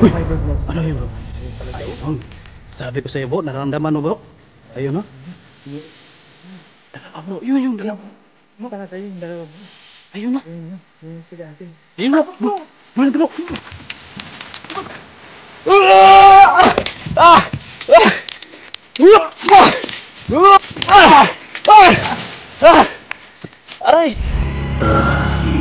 Uy! my goodness. Ano yun bro? Ayun. Sabi ko sa'yo bro, nararamdaman mo bro? Ayun no? Dalawa bro, yun yung dalawa. Tara tayo yung dalawa. Ayun no? Yung tiga natin. Ayun no? Ano bro? Aray! Taxi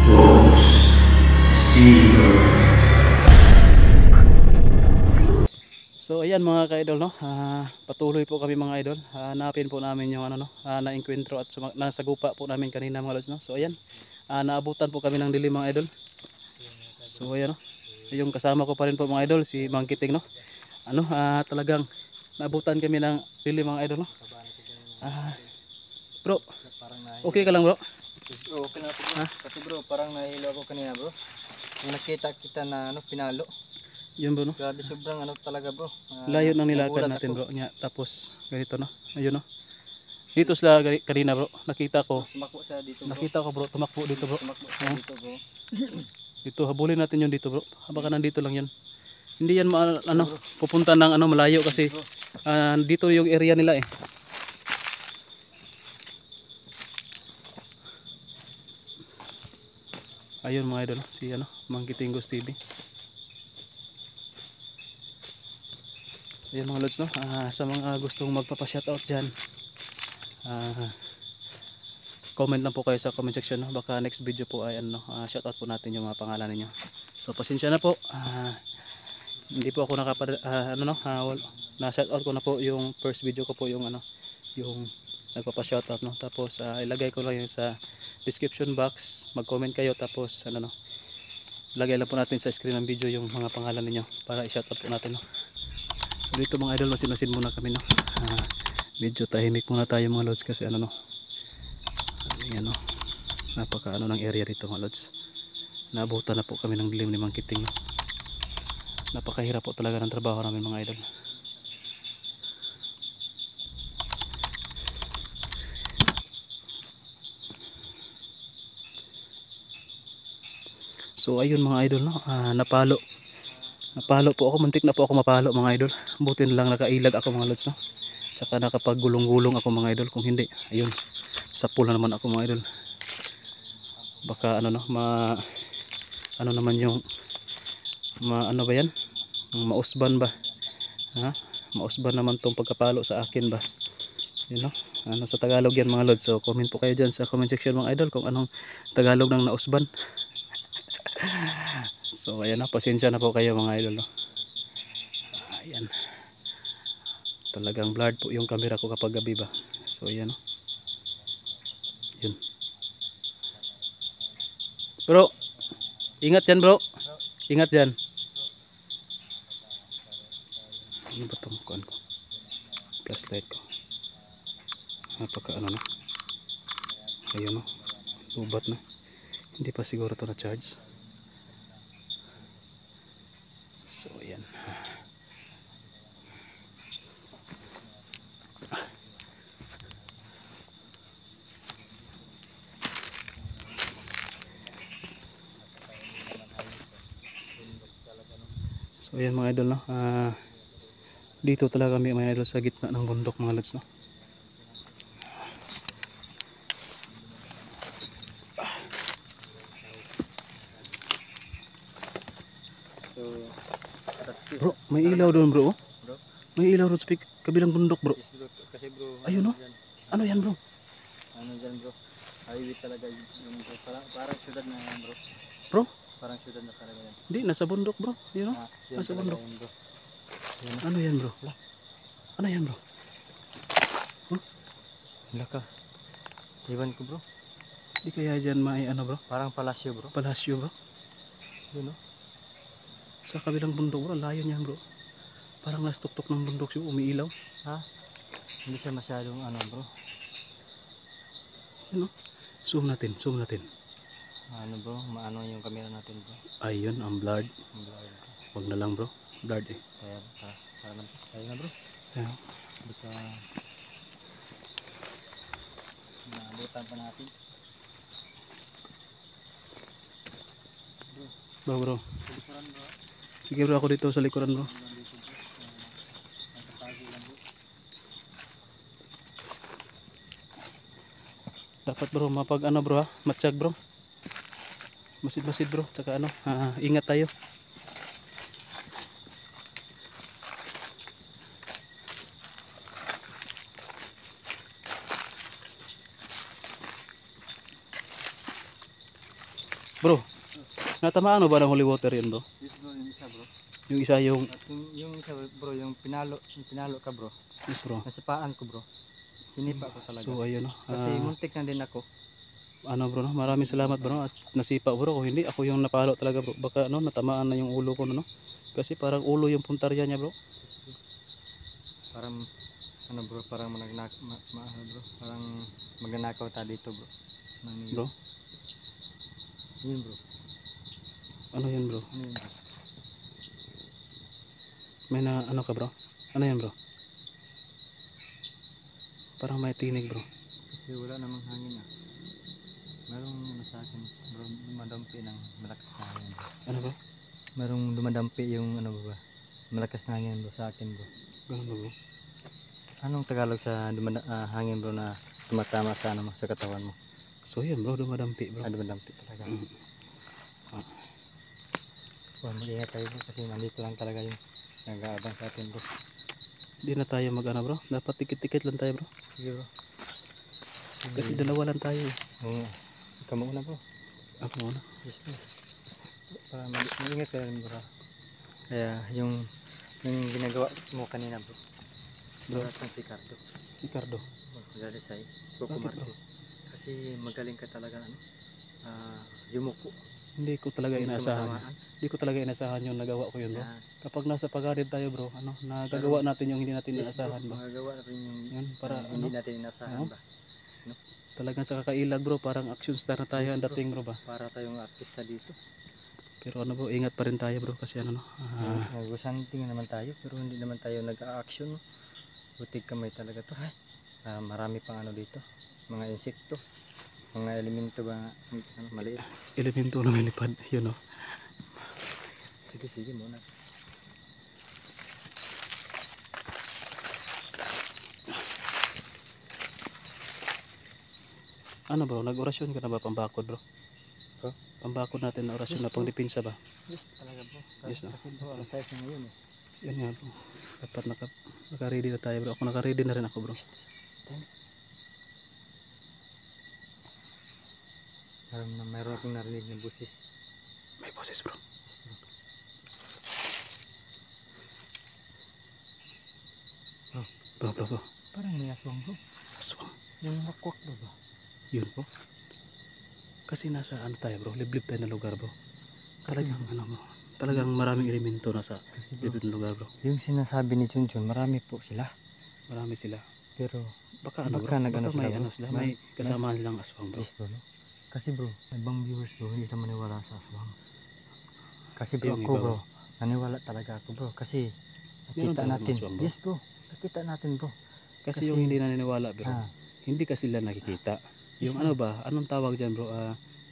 Ghost Seeker. So ayan mga ka-idol no, patuloy po kami mga idol, hanapin po namin yung ano no, na-encuentro at nasagupa po namin kanina mga lods no. So ayan, naabutan po kami ng dilim mga idol. So ayan no, yung kasama ko pa rin po mga idol, si Mang Kiting no. Ano, talagang naabutan kami ng dilim mga idol no. Bro, okay ka lang bro? Bro, okay na ako bro. Kasi bro, parang nahilo ako kanina bro. Yung nakita kita na ano, pinalo. Yun bro no. Grabe, sobrang ano talaga bro. Layo ng nilakad nagulat natin ako. bro nya, tapos ganito no, ayun no. Dito sila kanina bro, nakita ko. Tumakbo siya dito bro. Nakita ko bro, tumakbo dito bro. Tumakbo siya dito bro. Dito habulin natin yun dito bro. Baka nandito lang yun. Hindi yan ano, pupunta ng ano malayo kasi dito yung area nila eh. Ayun mga idol, si ano, Mang Kitinggos TV. So yun mga lods no, sa mga gustong magpapa-shoutout dyan, comment lang po kayo sa comment section no. Baka next video po ay ano, shoutout po natin yung mga pangalan ninyo. So pasensya na po, hindi po ako ano no, na shoutout ko na po yung first video ko po yung ano, yung nagpapa-shoutout no. Tapos ilagay ko lang yung sa description box, mag-comment kayo tapos ano no, lagay lang po natin sa screen ng video yung mga pangalan niyo para i-shoutout po natin no. So dito mga idol, masin-masin muna kami no. Medyo tahimik muna tayo mga lods kasi ano no, ayan no, napaka ano ng area dito mga lods. Naabutan na po kami ng dilim ni Mang Kiting no. Napakahirap po talaga ng trabaho namin mga idol. So ayun mga idol no, napalo po ako, muntik na po ako mapalo mga idol. Buti na lang nakailag ako mga lods no. Tsaka nakapag-gulong-gulong ako mga idol, kung hindi ayun, sapul na naman ako mga idol. Baka ano no, ano naman yung ano ba yan, mausban ba, mausban naman tong pagkapalo sa akin ba, yun no. Ano sa Tagalog yan mga lods, so comment po kayo dyan sa comment section mga idol kung anong Tagalog ng nausban. So ayan na, pasensya na po kayo mga idol no. Ayan, talagang blurred po yung camera ko kapag gabi ba. So ayan no, yun bro, ingat yan bro, ingat dyan. Ano ba itong kuhan ko, flashlight ko, napaka ano na, ayun no, lubat na, hindi pa siguro ito na charge. So ayan, so ayan mga idol no, dito talaga kami mga idol sa gitna ng bundok mga lods no. Bro, may ilaw doon bro. May ilaw doon sa kabilang bundok bro. Yes, bro. Kasi bro, Ayun no, ano yan bro? ano dyan bro, highway talaga yung bro. Parang syudad na yan bro. Bro? Parang syudad na talaga yan. Hindi, nasa bundok bro, yun no? Yan Nasa talaga bundok. yan, bro. Ano yan bro? Ano yan bro? Wala ka. Iwan ko bro. Di kaya dyan may ano bro? Parang palasyo bro. Palasyo bro? Yun no? Sa kabilang bundok bro, layo niyan bro. Parang nastuktok ng bundok yung umiilaw. Ha? Hindi siya masyadong ano bro. Yun no? Zoom natin, zoom natin. Ano bro, maano yung camera natin bro. Ayun, ang blurred. Ang blurred. Wag na lang bro, blurred eh. Kaya tayo na bro. Ayan. Baka naabutan pa natin. Bro, Likuran bro. Sige bro, ako dito sa likuran bro. Dapat bro, mapag ano bro ha, matsyag bro. Masid-masid bro, tsaka ano, ingat tayo. Bro, natamaan mo ba ng holy water yan bro? Yes bro, yung isa bro. Yung isa yung, At yung isa bro, yung pinalo ka bro. yes bro. Nasipaan ko bro. Sinipa ko talaga. So ayun no, Kasi muntik na din ako. ano bro no, maraming salamat bro at nasipa bro, kung hindi ako yung napalo talaga bro, baka no, natamaan na yung ulo ko no. Kasi parang ulo yung puntarya niya bro. Parang ano bro, parang ano bro, parang magnanakaw tayo dito bro. Bro, Yun bro. ano yan bro? Ano yun bro? May na ano ka bro? Ano yan bro? Parang may tinig bro. Kasi wala namang hangin ah. Merong ano sa akin bro, dumadampi ng malakas na hangin bro. Ano bro? Merong dumadampi yung ano ba, malakas na hangin bro sa akin bro. Ganun ba bro? Anong Tagalog sa hangin bro na tumatama sa ano mo, sa katawan mo? So yan bro, dumadampi bro. Dumadampi talaga. Mag-ingat tayo bro kasi nandito lang talaga yung nag-aabang sa atin bro. Hindi na tayo mag ano bro, dapat tikit-tikit lang tayo bro. Sige bro. Kasi dalawa lang tayo eh. Oo. Ikaw mauna bro. Ako muna. Yes bro. Para mag-ingat ka rin bro. Kaya yung ginagawa mo kanina bro. Bro, Ng si Cardo. Ricardo. Magdalisay. Bakit, Kukumarte. bro? Kasi magaling ka talaga ano. Yumuko. Hindi ko talaga Hindi ka inaasahan. matamaan. Hindi ko talaga inaasahan yung nagawa ko yun bro. Yan. Kapag nasa pagarid tayo bro, ano, nagagawa natin yung hindi natin Yes, bro. inaasahan bro. Magagawa natin yung Yan, para hindi ano, natin inasahan ano? ba. talagang sa kakailag bro, parang action star na tayo Yes, ang bro. dating bro ba. Para tayong artista dito. Pero ano bro, ingat pa rin tayo bro kasi ano no. Nag-hunting naman tayo pero hindi naman tayo nag-a-action. No? Butig kamay talaga to. Ay, marami pang ano dito. Mga insekto. Mga elemento ba ano, maliit. Elemento na may lipad, yun no. Sige muna. Ano bro, nag-orasyon ka na ba pambakod bro? Bro? Pambakod natin na orasyon Yes, na pang depensa ba? Yes, talaga bro. Yes, no? Kasi bro, alas 6 na ngayon eh. Yan nga bro. Dapat naka-ready na tayo bro. Ako naka-ready na rin ako bro. Mayroon akong narinig ng busis. May boses bro. Bro. Parang may aswang bro. Aswang. Yung wakwak bro ba? Yun bro. Kasi nasa ano tayo bro, liblib tayo na lugar bro. Talagang ano bro. Talagang maraming elemento nasa liblib na lugar bro. Yung sinasabi ni Junjun, marami po sila. Marami sila. Pero Baka ano bro, Baka nag-ano baka may sila, bro. ano sila, may kasama nilang aswang bro. yes bro, no? Kasi bro, ibang viewers bro, hindi na maniwala sa aswang. Kasi bro, Yung ako iba, bro, naniwala talaga ako bro. Kasi Meron nakita talagang natin. aswang, bro. Yes bro, nakita natin bro. Kasi yung hindi naniniwala bro, Ah, hindi kasi sila nakikita. Yung ano ba, anong tawag dyan bro?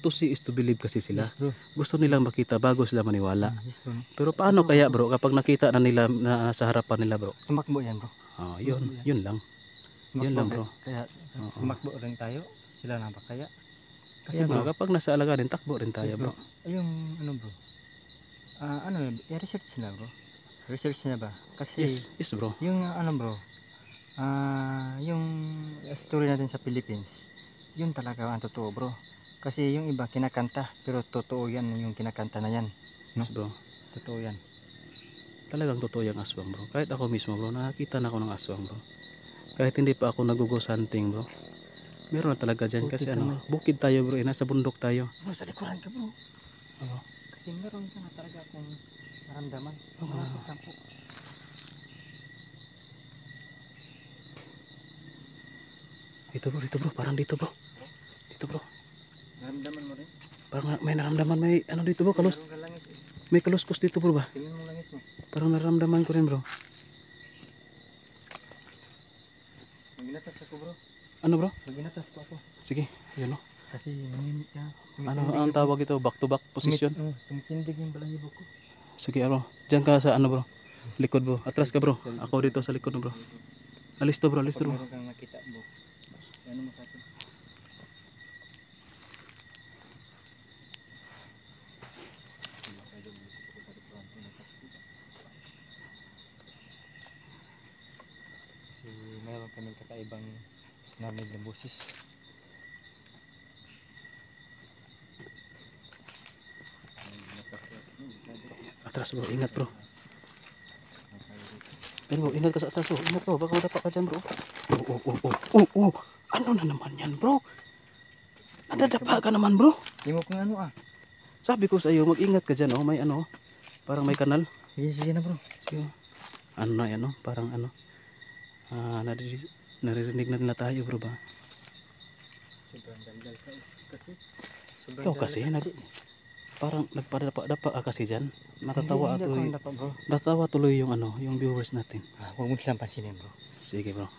To see is to believe kasi sila. yes bro. Gusto nilang makita bago sila maniwala. Yes bro. Pero paano kaya bro kapag nakita na nila na sa harapan nila bro? Tumakbo yan bro. Yun lang. Yun lang bro. Kaya Oo. tumakbo rin tayo. Sila na ba kaya? Kasi bro, kapag nasa alagarin, takbo rin tayo Yes, bro. Yung ano bro? Ano, i-research nila bro. Research nila ba? Kasi Yes bro. yung ano bro, yung story natin sa Philippines, yun talaga ang totoo bro. Kasi yung iba kinakanta, pero totoo yan yung kinakanta na yan. No? Yes bro. Totoo yan. Talagang totoo yung aswang bro. Kahit ako mismo bro, nakakita na ako ng aswang bro. Kahit hindi pa ako nag-ghost hunting bro. Meron na talaga dyan kasi Bukid ano, kami. bukid tayo bro, nasa bundok tayo. Bro, sa likuran ka bro. Oo. Kasi meron ka na talaga akong naramdaman. Oo. Malapit lang po. Dito bro, parang dito bro. Dito bro. Naramdaman mo rin? Parang may naramdaman, may ano dito bro, Meron ka langis eh. may kaluskos dito bro ba? Tingnan mo langis mo. Parang naramdaman ko rin bro. Maginatas ako bro. Ano bro? Maginatas ko ako. Sige, yun o. Kasi nanginit ka. Ano ang tawag ito? Back to back position? Tumitindig yung balahibo ko. Sige bro. Diyan ka sa ano bro. Likod bro. Atras ka bro. Ako dito sa likod bro. Alisto bro, alisto bro. Meron kang nakita bro. Ano mo sa akin? Kasi meron kaming kakaibang narinig na boses. Atras bro, ingat bro. Pero bro, ingat ka sa atras bro. Ingat bro, baka madapa ka dyan bro. Ano na naman yan bro? Nadadapa ka naman bro. Hindi mo kung ano ah. Sabi ko sa iyo, mag-ingat ka dyan oh. May ano, parang may kanal. Sige na bro. Sige. Ano na yan oh, parang ano. Naririnig na nila tayo bro ba? Sobrang daldal ka kasi. Ikaw kasi, parang nagpadapa-dapa ka kasi dyan. Natatawa tuloy. Natawa tuloy yung ano, yung viewers natin. Huwag mo silang pansinin bro. Sige bro.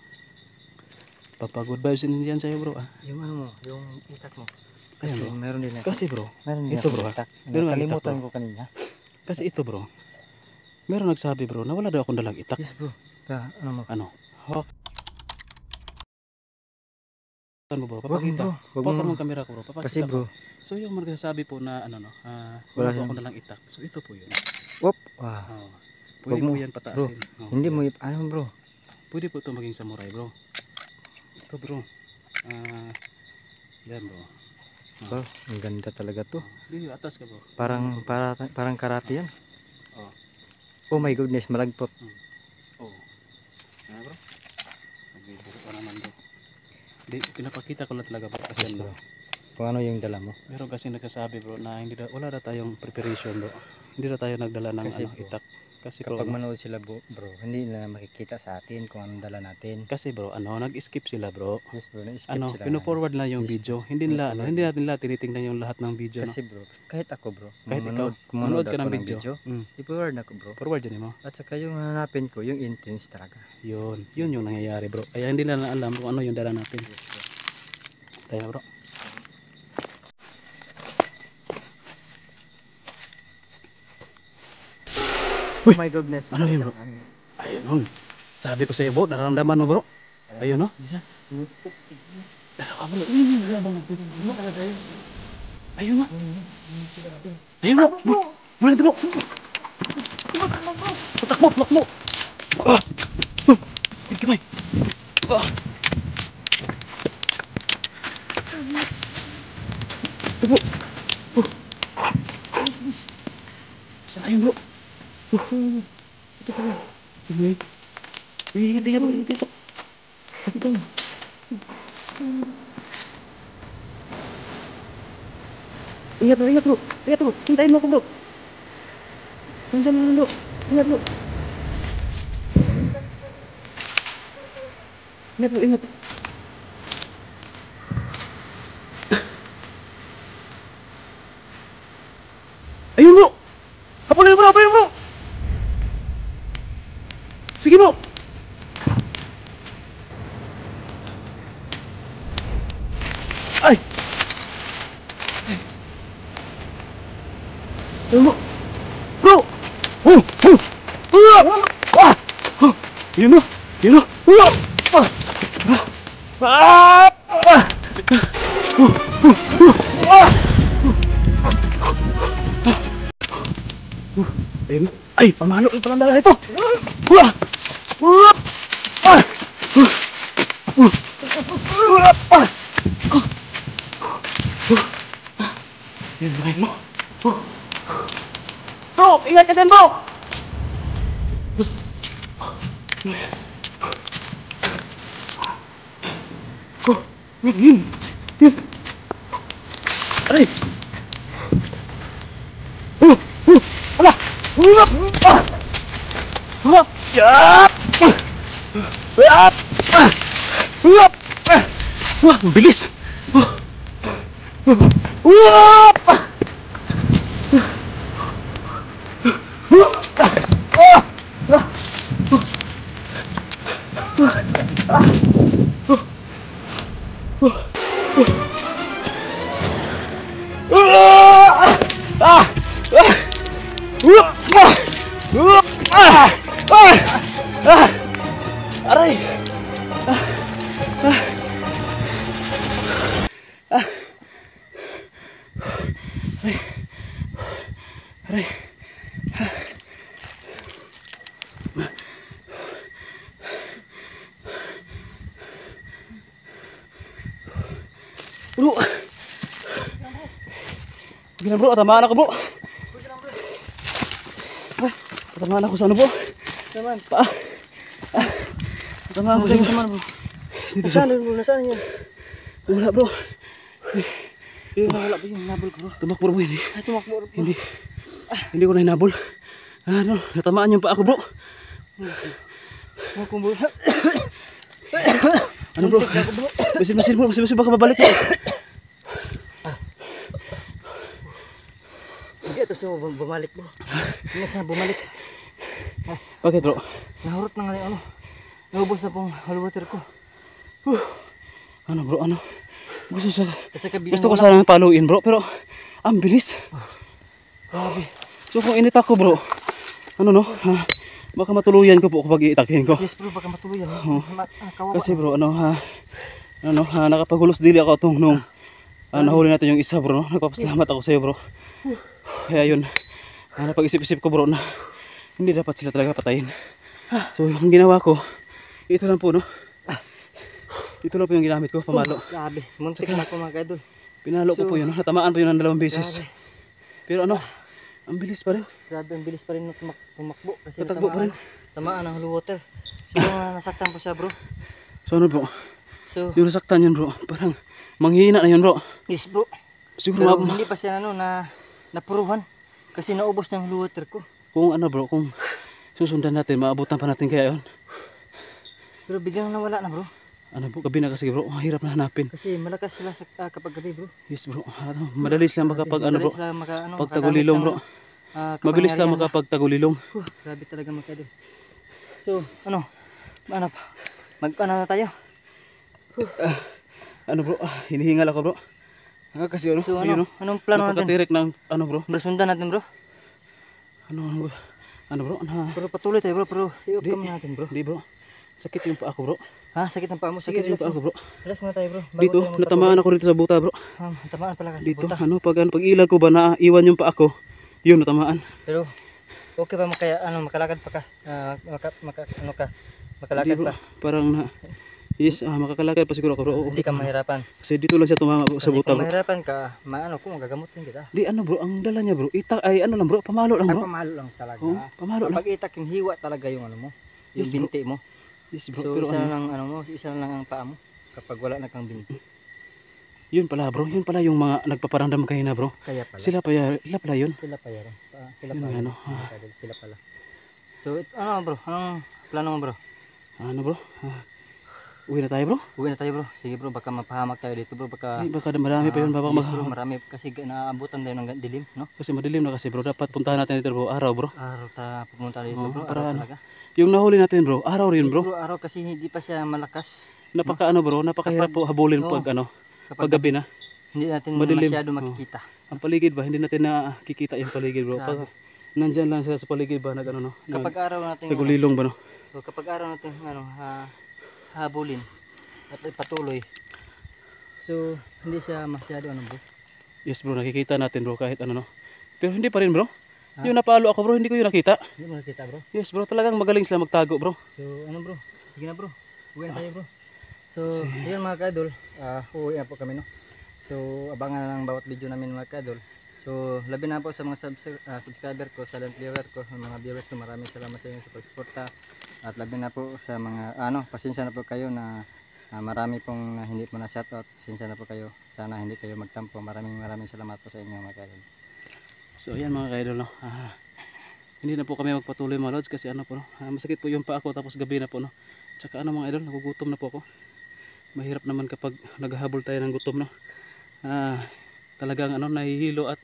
Papa-good vibes din yan sa'yo bro ah. Yung ano mo, yung itak mo. Kasi Ayan, bro. meron din ako. Kasi bro, Meron din ito ako bro, itak. meron nga Nakalimutan itak, ko kanina. kasi ito bro. Meron nagsabi bro, na wala daw akong dalang itak. Yes bro. Ano mo? Ano? Hawak. Ano bro? Wag mo, Papakita. bro. Wag Papakita mo. mo ang camera ko bro. Papakita Kasi bro. ko. So yung magsasabi po na ano no, Wala wala po siyang- akong dalang itak. So ito po yun. Wop. Wow. Oh. Wag Pwede mo, po yan pataasin. Oh, Hindi yan. mo ano bro. Pwede po ito maging samurai bro. Ito bro. Yan bro. Bro, ang ganda talaga to. Dito atas ka bro. Parang karate yan. Oh. Oh my goodness, malagpot. Oh. Ano bro? Nagbibiro ka naman bro. Di, pinapakita ko lang talaga bro. Kasi Yes, bro. bro. Kung ano yung dala mo. Meron kasi nagsasabi bro na wala na tayong preparation bro. Hindi na tayo nagdala ng Kasi, ano, bro, itak. Kasi bro, Kapag manood sila bro, hindi na makikita sa atin kung anong dala natin. kasi bro, nag-skip sila bro. Yes bro, na-skip Ano, sila. pino-forward lang yung Yes, video. Hindi nila hindi natin tinitingnan yung lahat ng video no. Kasi bro, kahit ako bro, Kahit ikaw, kung manood ka ako ng video. i-forward ako bro. Forward yun mo. At saka yung hanapin ko, yung intense talaga. Yun yung nangyayari bro. Kaya hindi nila alam kung ano yung dala natin. Yes bro. Kaya bro. Oh my goodness. Ano yun bro? Ayun. Sabi ko sa iyo bro, nararamdaman mo bro. Ayun no. Dalawa bro. Ayun nga. Ayun bro. Mula ito bro. Takbo. Kamay. Ito bro. Saan ayun bro? Ito bro. Sige. Tingnan mo dito. Ito. Ingat bro. Hintayin mo ako bro. Nandiyan mo bro. Ingat bro. Ingat. Ayun bro. Hapakin bro. Sige bro. Ay. Ayun bro. Bro. Yun no. Ayun. Ay, pamalo yung palang dala nito. Yan mo. Bro, ingat ka din bro. Yun. Aray. Ala. Wah, bilis. Bro. Sige na bro, tamaan ako bro. Tamaan ako sa ano bro. Naman. Tamaan ako sa ano bro. Dito sa. Nasaan yan? Wala bro. Wala pa yung nabol ko bro. Tumakbo bro hindi. Ay, tumakbo bro. Hindi ko na hinabol. Ano, natamaan yung pa ako bro. Bro. Ano bro? Masin bro, masin baka babalik bro. Hindi, ito siya bumalik bro. Hindi na siya bumalik. Bakit bro? Nahurot na nga yung ano. Naubos na pong holy water ko. Ano bro, ano? At saka bilang Gusto ko sanang paluin bro, pero ang bilis. Grabe. So kung init ako bro, ano no? Baka matuluyan ko po kapag iitakin ko. Yes bro, baka matuloy yan. Kawawa. Kasi bro, nakapagulos dili ako itong nung nahuli natin yung isa bro. Nagpapasalamat ako sa'yo bro. Kaya yun, napag-isip-isip ko bro na hindi dapat sila talaga patayin. So yung ginawa ko, ito lang po no. Ito lang po yung ginamit ko, pamalo. Grabe, muntik na ako mga kaidol. Pinalo ko po yun, natamaan po yun ng 2 beses. Grabe. Pero ano, ang bilis pa rin. Grabe, ang bilis pa rin tumakbo. Kasi Tatakbo pa rin. Tamaan ng holy water. So nasaktan po siya bro. So ano bro, So, yung nasaktan yun bro, parang manghihina na yun bro. yes bro. Siguro Pero hindi pa siya napuruhan. Kasi naubos ng holy water ko. kung ano bro, kung susundan natin, maabutan pa natin kaya yun. Pero biglang nawala na bro. Ano po, gabi na kasi bro, mahirap na hanapin. Kasi malakas sila kapag gabi bro. Yes bro, madali lang makapag ano bro, pagtagulilong bro. Mabilis Mabilis lang makapagtagulilong. Grabe talaga mga kaidol. So, ano pa? Mag-ano na tayo? Ano bro, hinihingal ako bro. Kasi ano, So, yun, anong plano natin? napakatirik ng ano bro. Bro, sundan natin bro. Ano bro, Pero patuloy tayo bro, pero i-off Di. kami natin bro. Di bro, sakit yung paa ko bro. Ha, sakit ang paa mo. Sakit yung paa ko bro. Relax muna tayo bro. Dito, natamaan ako dito sa buta bro. Natamaan pala kasi Dito, buta. pag ilag ko ba na iwan yung paa ko, yun natamaan. Pero, okay ba makalakad pa ka? Makalakad Hindi bro, pa? parang makakalakad pa siguro ako bro. Hindi ka mahirapan. Kasi dito lang siya tumama bro, sa Kasi buta kung bro. mahirapan ka, kung magagamutin kita. Di ano bro, ang dala niya bro, ano lang bro, pamalo lang Ay, bro. pamalo lang talaga. Oo, pamalo lang. Kapag itak yung hiwa talaga yung ano mo, yung Yes, bro. binti mo. Yes bro, So, pero isa ano, lang isa lang ang paa mo kapag wala na kang binti. yun pala bro, yun pala yung mga nagpaparamdam kanina bro. Kaya pala. Sila pala yun. Sila pa yan. Sila Yun pa. nga, no? Sila pala. So, ano bro? Anong plano mo bro? Ano bro? Uwi na tayo bro? Uwi na tayo bro. Sige bro, baka mapahamak tayo dito bro. Baka Ay, baka marami pa yun, baka yes, bro, marami kasi naabutan tayo ng dilim, no? kasi madilim na kasi bro, dapat puntahan natin dito bro, araw bro. Araw ta pumunta dito Oo, bro. para Araw ano, talaga. yung nahuli natin bro, araw rin Yes, bro. araw kasi hindi pa siya malakas. Napakahirap po habulin Oo. pag Kapag gabi na. hindi natin Madilim. masyado makikita. Ang paligid ba, hindi natin nakikita yung paligid bro. Pag Grabe. nandyan lang sila sa paligid ba, Kapag araw natin nagulilong ba no? so kapag araw natin habulin at patuloy. So hindi siya masyado bro. Yes bro, nakikita natin bro kahit ano no. Pero hindi pa rin bro. Ha? Yung napalo ako bro, hindi ko yun nakita. Hindi mo nakita bro. Yes bro, talagang magaling sila magtago bro. So bro? Sige na bro. Uwi na tayo bro. So yun mga ka-idol, uuwi na po kami no. So abangan na lang bawat video namin mga ka-idol. So labi na po sa mga subscriber ko, silent viewer ko, mga viewers ko, maraming salamat sa inyo sa pagsuporta. At labi na po sa mga pasensya na po kayo na marami pong hindi po na shoutout. Pasensya na po kayo. Sana hindi kayo magtampo. Maraming salamat po sa inyo mga ka-idol. So ayan mga ka-idol no. Hindi na po kami magpatuloy mga lods kasi ano po no. Masakit po yung paa ko tapos gabi na po no. Tsaka ano mga idol, nagugutom na po ako. Mahirap naman kapag naghahabol tayo ng gutom no. Talagang nahihilo at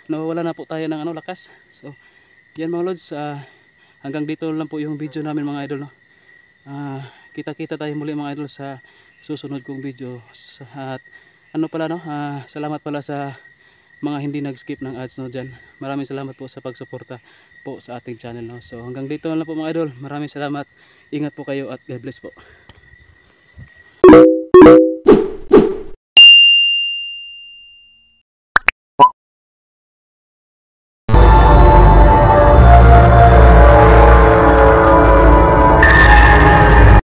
nawawala na po tayo ng lakas. So yan mga lods, hanggang dito lang po yung video namin mga idol no. Kita-kita tayo muli mga idol sa susunod kong video. At salamat pala sa mga hindi nag-skip ng ads no dyan. Maraming salamat po sa pagsuporta po sa ating channel no. So hanggang dito lang po mga idol. Maraming salamat. Ingat po kayo at God bless po.